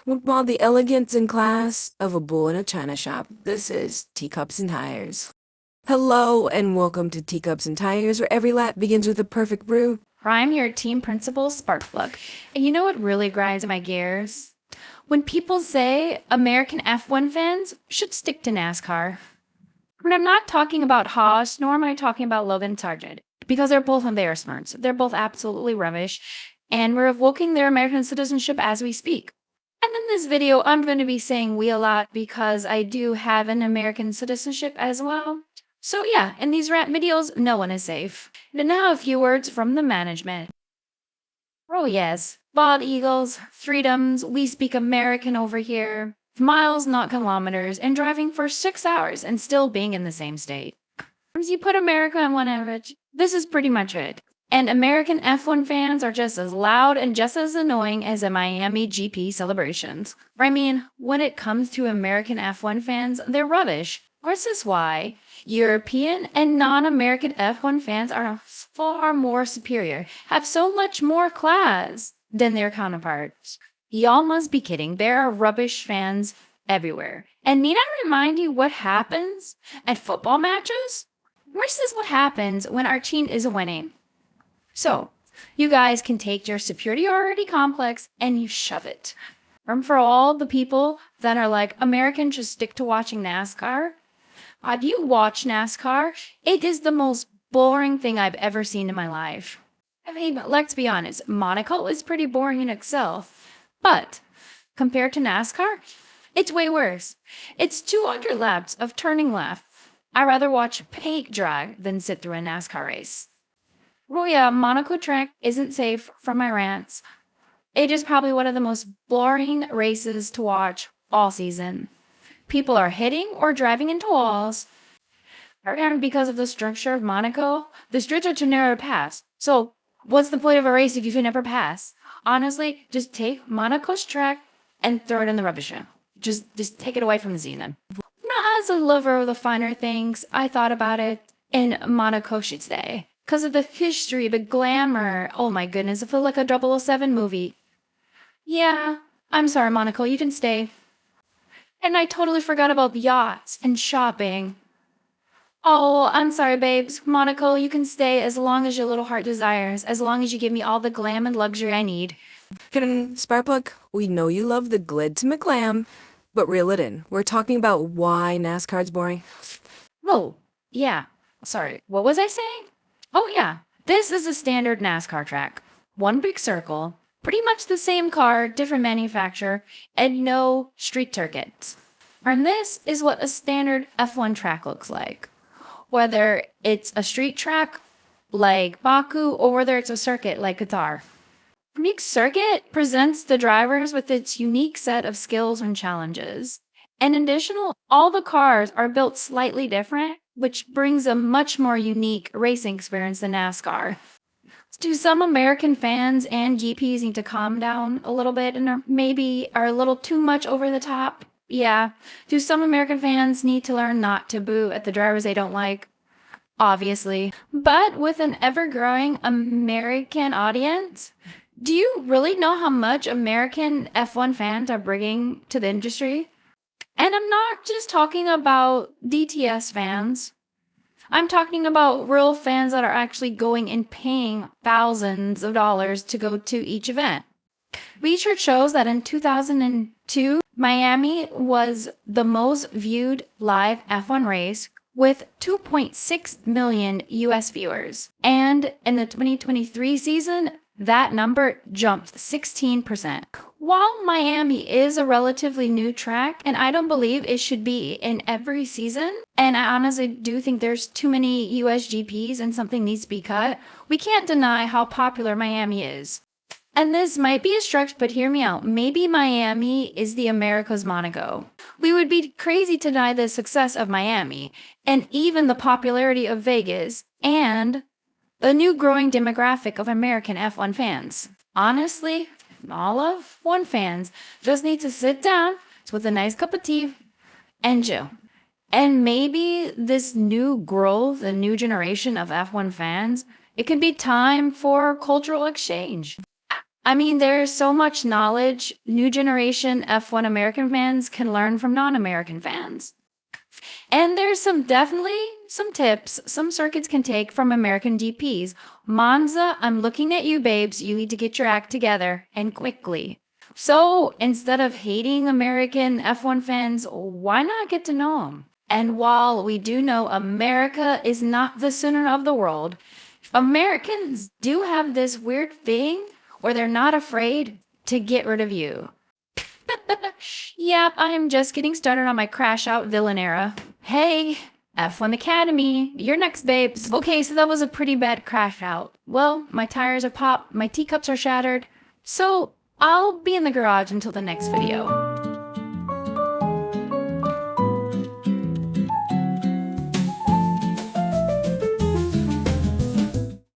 With all the elegance and class of a bull in a china shop, this is Teacups and Tires. Hello and welcome to Teacups and Tires, where every lap begins with a perfect brew. I'm your team principal, Sparkplug. And you know what really grinds my gears? When people say American F1 fans should stick to NASCAR. And I'm not talking about Haas, nor am I talking about Logan Sargent, because they're both embarrassments. They're both absolutely rubbish, and we're revoking their American citizenship as we speak. And in this video, I'm going to be saying we a lot because I do have an American citizenship as well. So yeah, in these rant videos, no one is safe. And now a few words from the management. Oh yes, bald eagles, freedoms, we speak American over here. Miles, not kilometers, and driving for 6 hours and still being in the same state. As you put America on one average, this is pretty much it. And American F1 fans are just as loud and just as annoying as the Miami GP celebrations. I mean, when it comes to American F1 fans, they're rubbish. This is why European and non-American F1 fans are far more superior, have so much more class than their counterparts. Y'all must be kidding. There are rubbish fans everywhere. And need I remind you what happens at football matches? This is what happens when our team is winning. So, you guys can take your superiority complex and you shove it. And for all the people that are like, Americans should stick to watching NASCAR, have you watched NASCAR? It is the most boring thing I've ever seen in my life. I mean, let's be honest, Monaco is pretty boring in itself. But, compared to NASCAR, it's way worse. It's 200 laps of turning left. I'd rather watch paint dry than sit through a NASCAR race. Oh yeah, Monaco track isn't safe from my rants. It is probably one of the most boring races to watch all season. People are hitting or driving into walls. And because of the structure of Monaco, the streets are too narrow to pass. So, what's the point of a race if you can never pass? Honestly, just take Monaco's track and throw it in the rubbish bin. Just take it away from the scene then. Now, as a lover of the finer things, I thought about it, and Monaco should stay. Because of the history, the glamour. Oh my goodness, it felt like a 007 movie. Yeah, I'm sorry, Monaco, you can stay. And I totally forgot about yachts and shopping. Oh, I'm sorry, babes. Monaco, you can stay as long as your little heart desires, as long as you give me all the glam and luxury I need. Sparkplug, we know you love the glitz and glam, but reel it in. We're talking about why NASCAR's boring. Oh, yeah. Sorry, what was I saying? Oh yeah, this is a standard NASCAR track. One big circle, pretty much the same car, different manufacturer, and no street circuits. And this is what a standard F1 track looks like. Whether it's a street track like Baku or whether it's a circuit like Qatar. Each circuit presents the drivers with its unique set of skills and challenges. And additional, all the cars are built slightly different, which brings a much more unique racing experience than NASCAR. Do some American fans and GPs need to calm down a little bit and maybe are a little too much over the top? Yeah. Do some American fans need to learn not to boo at the drivers they don't like? Obviously. But with an ever-growing American audience, do you really know how much American F1 fans are bringing to the industry? And I'm not just talking about DTS fans. I'm talking about real fans that are actually going and paying thousands of dollars to go to each event. Research shows that in 2002, Miami was the most viewed live F1 race with 2.6 million US viewers. And in the 2023 season, that number jumped 16%. While Miami is a relatively new track, and I don't believe it should be in every season, and I honestly do think there's too many US GPs and something needs to be cut, we can't deny how popular Miami is. And this might be a stretch, but hear me out. Maybe Miami is the America's Monaco. We would be crazy to deny the success of Miami, and even the popularity of Vegas, and a new growing demographic of American F1 fans. Honestly, all of F1 fans just need to sit down with a nice cup of tea and chill. And maybe this new growth, a new generation of F1 fans, it could be time for cultural exchange. I mean, there's so much knowledge new generation F1 American fans can learn from non-American fans. And there's definitely some tips some circuits can take from American DPs. Monza, I'm looking at you, babes. You need to get your act together, and quickly. So instead of hating American F1 fans, why not get to know them? And while we do know America is not the center of the world, Americans do have this weird thing where they're not afraid to get rid of you. Yep, I'm just getting started on my crash out villain era. Hey, F1 Academy, you're next, babes. Okay, so that was a pretty bad crash out. Well, my tires are popped, my teacups are shattered, so I'll be in the garage until the next video.